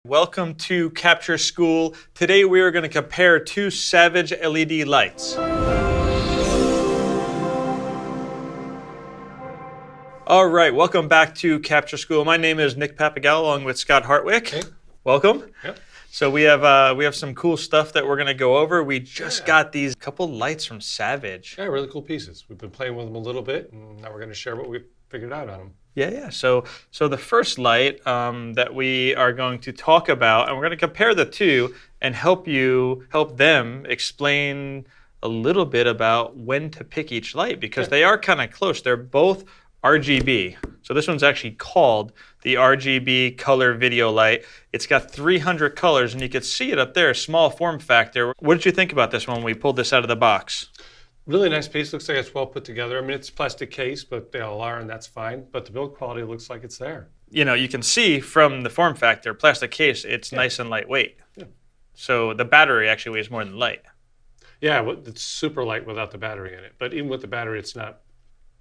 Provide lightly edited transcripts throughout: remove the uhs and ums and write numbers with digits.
Welcome to Capture School. Today we are going to compare two Savage LED lights. All right, welcome back to Capture School. My name is Nick Papagal along with Scott Hartwick. Hey. Welcome. Yep. So we have some cool stuff that we're going to go over. We just got these couple lights from Savage. Yeah, really cool pieces. We've been playing with them a little bit, and now we're going to share what we've figured out on them. Yeah. So the first light that we are going to talk about, and we're going to compare the two and help them explain a little bit about when to pick each light, because they are kind of close. They're both RGB. So this one's actually called the RGB color video light. It's got 300 colors, and you can see it up there, small form factor. What did you think about this when we pulled this out of the box? Really nice piece. Looks like it's well put together. I mean, it's a plastic case, but they all are, and that's fine. But the build quality looks like it's there. You know, you can see from the form factor, plastic case, it's nice and lightweight. Yeah. So the battery actually weighs more than the light. Yeah, it's super light without the battery in it. But even with the battery, it's not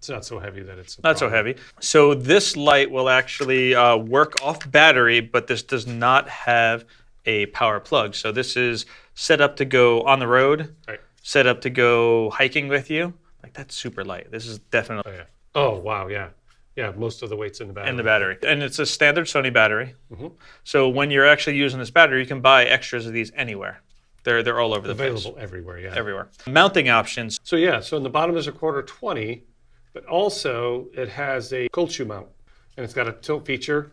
so heavy that it's not so heavy. So this light will actually work off battery, but this does not have a power plug. So this is set up to go on the road. Right. Set up to go hiking with you. Like, that's super light. This is definitely... Oh, yeah. Oh, wow, yeah. Yeah, most of the weight's in the battery. In the battery. And it's a standard Sony battery. Mm-hmm. So when you're actually using this battery, you can buy extras of these anywhere. They're all over the place. Available everywhere, yeah. Everywhere. Mounting options. So yeah, so in the bottom is a 1/4-20, but also it has a cold shoe mount, and it's got a tilt feature.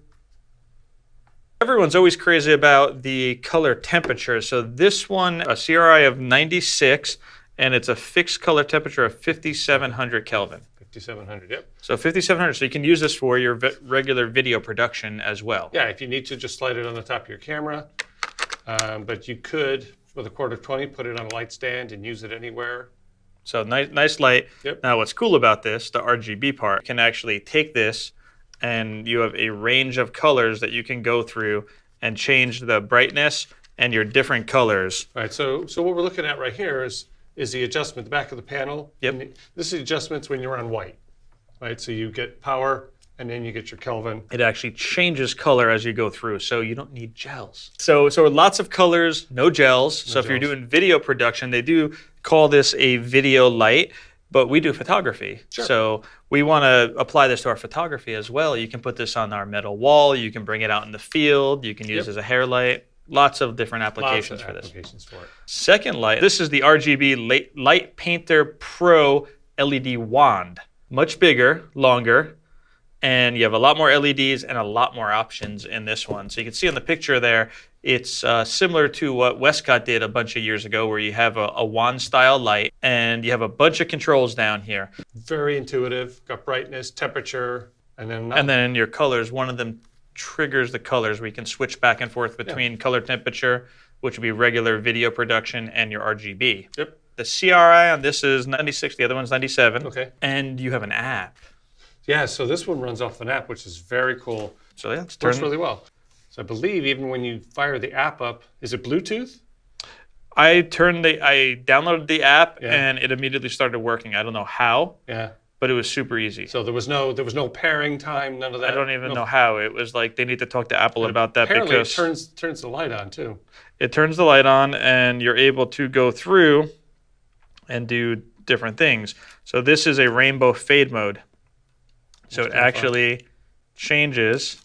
Everyone's always crazy about the color temperature. So this one, a CRI of 96, and it's a fixed color temperature of 5,700 Kelvin. 5,700, yep. So 5,700, so you can use this for your regular video production as well. Yeah, if you need to, just slide it on the top of your camera. But you could, with a 1/4-20, put it on a light stand and use it anywhere. So nice light. Yep. Now what's cool about this, the RGB part, you can actually take this and you have a range of colors that you can go through and change the brightness and your different colors. All right, so what we're looking at right here is the adjustment, the back of the panel. Yep. And this is the adjustments when you're on white, right? So you get power, and then you get your Kelvin. It actually changes color as you go through, so you don't need gels. So lots of colors, no gels. So if you're doing video production, they do call this a video light, but we do photography. Sure. So we want to apply this to our photography as well. You can put this on our metal wall. You can bring it out in the field. You can use it as a hair light. Lots of different applications for this. Second light, this is the RGB LightPainter Pro LED wand. Much bigger, longer, and you have a lot more LEDs and a lot more options in this one. So you can see in the picture there, it's similar to what Westcott did a bunch of years ago, where you have a wand-style light, and you have a bunch of controls down here. Very intuitive, got brightness, temperature, and then your colors, one of them triggers the colors where you can switch back and forth between color temperature, which would be regular video production, and your RGB. Yep. The CRI on this is 96, the other one's 97. Okay. And you have an app. Yeah, so this one runs off an app, which is very cool. So yeah, it works really well. So I believe even when you fire the app up, is it Bluetooth? I downloaded the app and it immediately started working. I don't know how. Yeah. But it was super easy. So there was no pairing time, none of that. I don't even know how. It was like they need to talk to Apple about that, apparently because it turns the light on too. It turns the light on, and you're able to go through and do different things. So this is a rainbow fade mode. So it actually changes.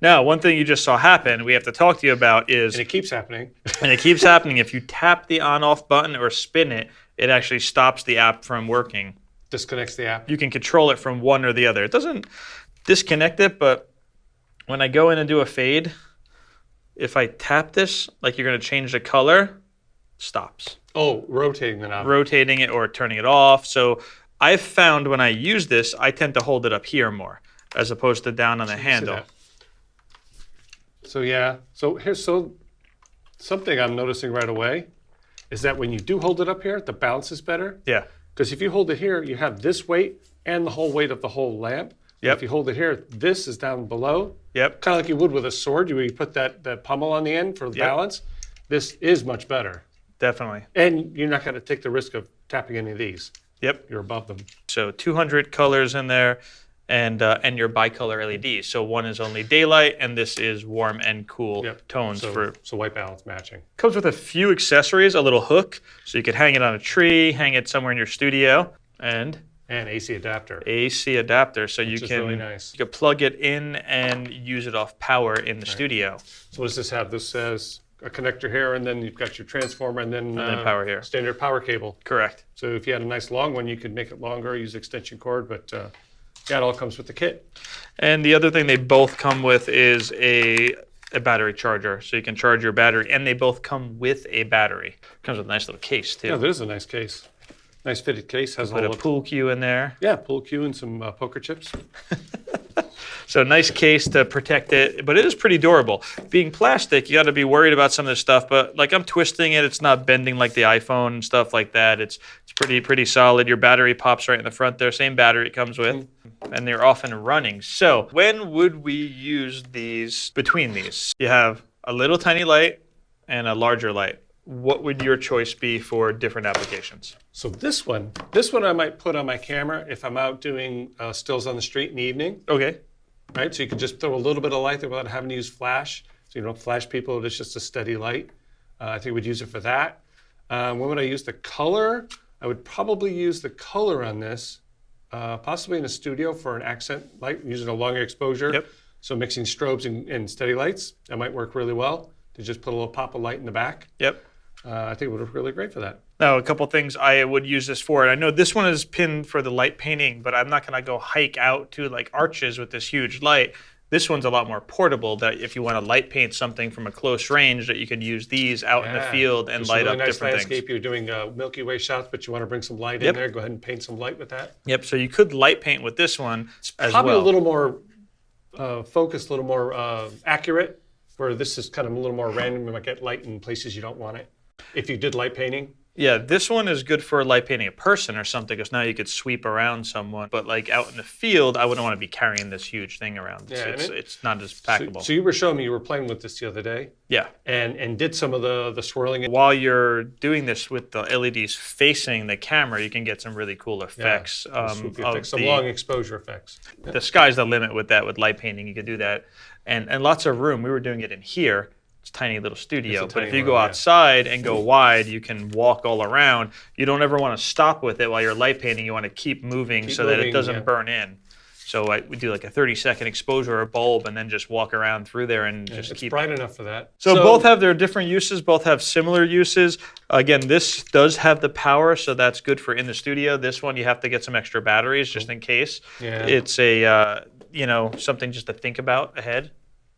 Now, one thing you just saw happen, we have to talk to you about is... And it keeps happening. And it keeps happening. If you tap the on-off button or spin it, it actually stops the app from working. Disconnects the app. You can control it from one or the other. It doesn't disconnect it, but when I go in and do a fade, if I tap this, like you're going to change the color, it stops. Oh, rotating the knob. Rotating it or turning it off. So I've found when I use this, I tend to hold it up here more as opposed to down on the handle. So yeah, so here's something I'm noticing right away is that when you do hold it up here, the bounce is better. Yeah. Because if you hold it here, you have this weight and the whole weight of the whole lamp. Yep. If you hold it here, this is down below. Yep. Kind of like you would with a sword. You put that pommel on the end for the balance. This is much better. Definitely. And you're not going to take the risk of tapping any of these. Yep. You're above them. So 200 colors in there. and your bicolor LEDs. So one is only daylight, and this is warm and cool tones. So white balance matching. Comes with a few accessories, a little hook, so you could hang it on a tree, hang it somewhere in your studio, and AC adapter. AC adapter, so you can really nice. You can plug it in and use it off power in the studio. So what does this have? This says a connector here, and then you've got your transformer, and then power here. Standard power cable. Correct. So if you had a nice long one, you could make it longer, use extension cord, but yeah, it all comes with the kit. And the other thing they both come with is a battery charger, so you can charge your battery, and they both come with a battery. Comes with a nice little case too. Yeah, that is a nice case. Nice fitted case. Has put a pool cue in there. Yeah, pool cue and some poker chips. So nice case to protect it, but it is pretty durable. Being plastic, you got to be worried about some of this stuff, but like I'm twisting it, it's not bending like the iPhone and stuff like that. It's pretty solid. Your battery pops right in the front there, same battery it comes with, and they're off and running. So when would we use these between these? You have a little tiny light and a larger light. What would your choice be for different applications? So this one I might put on my camera if I'm out doing stills on the street in the evening. Okay. Right, so you can just throw a little bit of light there without having to use flash. So you don't flash people, it's just a steady light. I think we'd use it for that. When would I use the color? I would probably use the color on this, possibly in a studio for an accent light, using a longer exposure. Yep. So mixing strobes and steady lights, that might work really well. To just put a little pop of light in the back. Yep. I think it would work really great for that. Now, a couple things I would use this for. And I know this one is pinned for the light painting, but I'm not going to go hike out to like arches with this huge light. This one's a lot more portable, that if you want to light paint something from a close range, that you can use these out in the field and light up different landscape. things. You're doing Milky Way shots, but you want to bring some light in there. Go ahead and paint some light with that. Yep, so you could light paint with this one as probably well. A little more focused, a little more accurate, where this is kind of a little more random. You might get light in places you don't want it. If you did light painting. Yeah, this one is good for light painting a person or something, because now you could sweep around someone. But like out in the field, I wouldn't want to be carrying this huge thing around. It's not as packable. So you were showing me you were playing with this the other day. Yeah. And did some of the swirling. While you're doing this with the LEDs facing the camera, you can get some really cool effects. Some long exposure effects. Yeah. The sky's the limit with that, with light painting. You could do that. And lots of room. We were doing it in here. It's a tiny little studio. But if you go outside and go wide, you can walk all around. You don't ever want to stop with it while you're light painting. You want to keep moving so that it doesn't burn in. So we do like a 30-second exposure or a bulb and then just walk around through there and just it's keep... bright enough for that. So both have their different uses. Both have similar uses. Again, this does have the power, so that's good for in the studio. This one, you have to get some extra batteries just in case. Yeah. It's a, something just to think about ahead.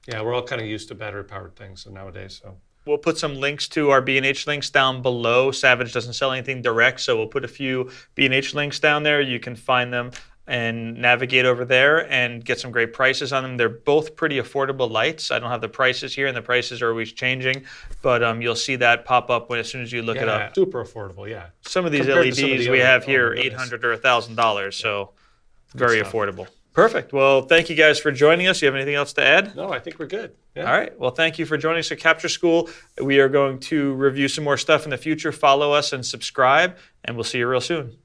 Yeah, we're all kind of used to battery-powered things nowadays. So we'll put some links to our B&H links down below. Savage doesn't sell anything direct, so we'll put a few B&H links down there. You can find them and navigate over there and get some great prices on them. They're both pretty affordable lights. I don't have the prices here, and the prices are always changing, but you'll see that pop up as soon as you look it up. Super affordable, yeah. Some of these LEDs we have here are $800 or $1,000, so very affordable. Perfect. Well, thank you guys for joining us. You have anything else to add? No, I think we're good. Yeah. All right. Well, thank you for joining us at Capture School. We are going to review some more stuff in the future. Follow us and subscribe, and we'll see you real soon.